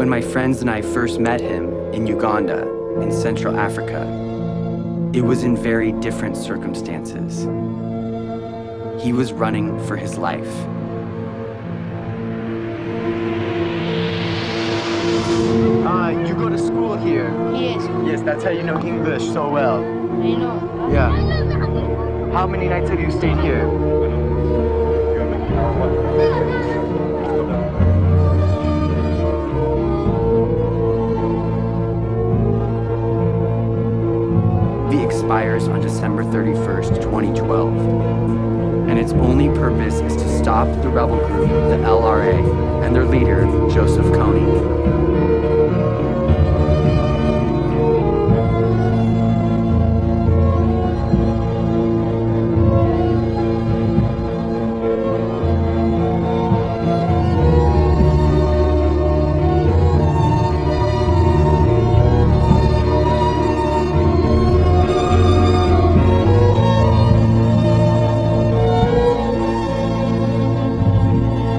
When my friends and I first met him in Uganda, in Central Africa, it was in very different circumstances. He was running for his life. You go to school here? Yes, Yes, that's how you know English so well. I know. Yeah. How many nights have you stayed here? The expires on December 31st, 2012. And its only purpose is to stop the rebel group, the LRA, and their leader, Joseph Kony.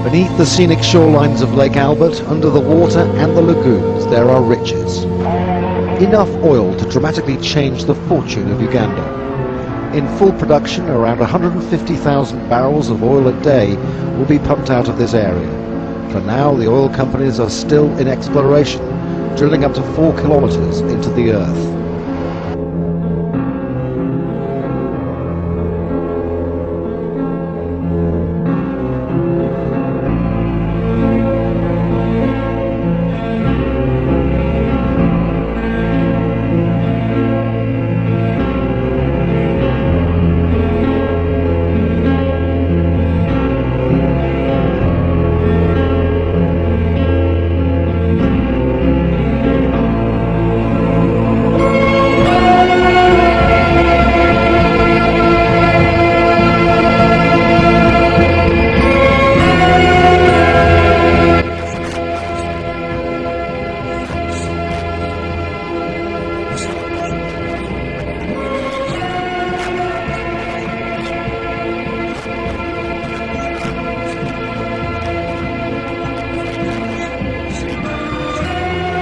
Beneath the scenic shorelines of Lake Albert, under the water and the lagoons, there are riches. Enough oil to dramatically change the fortune of Uganda. In full production, around 150,000 barrels of oil a day will be pumped out of this area. For now, the oil companies are still in exploration, drilling up to 4 kilometers into the earth.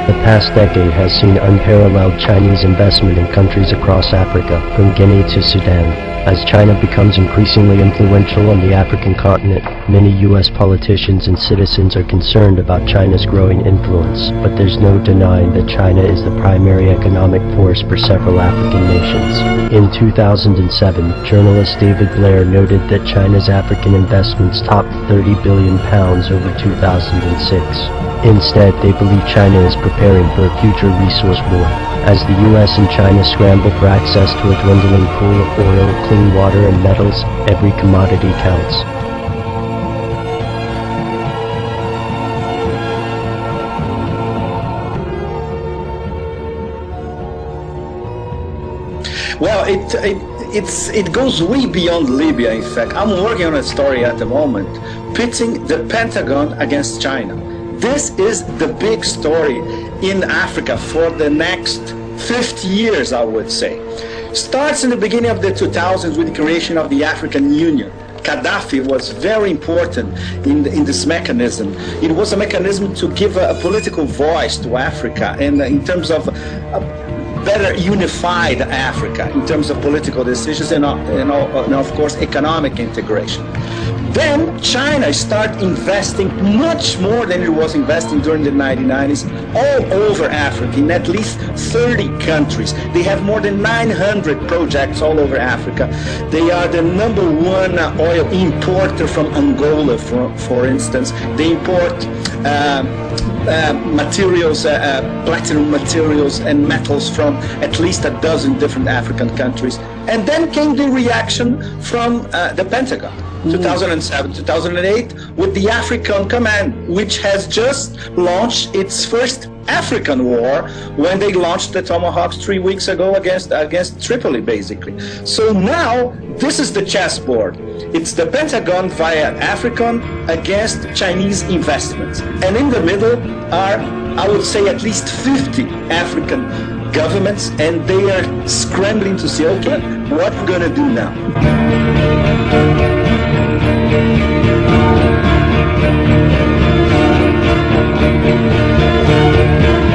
The past decade has seen unparalleled Chinese investment in countries across Africa, from Guinea to Sudan. As China becomes increasingly influential on the African continent, many U.S. politicians and citizens are concerned about China's growing influence, but there's no denying that China is the primary economic force for several African nations. In 2007, journalist David Blair noted that China's African investments topped £30 billion over 2006. Instead, they believe China is preparing for a future resource war. As the US and China scramble for access to a dwindling pool of oil, clean water, and metals, every commodity counts. Well, it goes way beyond Libya, in fact. I'm working on a story at the moment, pitting the Pentagon against China. This is the big story in Africa for the next 50 years, I would say. Starts in the beginning of the 2000s with the creation of the African Union. Gaddafi was very important in this mechanism. It was a mechanism to give a political voice to Africa, and in terms of better unified Africa, in terms of political decisions and of course economic integration. Then China started investing much more than it was investing during the 1990s all over Africa, in at least 30 countries. They have more than 900 projects all over Africa. They are the #1 oil importer from Angola, for instance. They import materials, platinum materials and metals from at least a dozen different African countries. And then came the reaction from the Pentagon. 2007, 2008, with the African Command, which has just launched its first African war when they launched the Tomahawks 3 weeks ago against Tripoli, basically. So now, this is the chessboard. It's the Pentagon via African against Chinese investments. And in the middle are, I would say, at least 50 African governments, and they are scrambling to say, okay, what we're gonna do now? Thank you.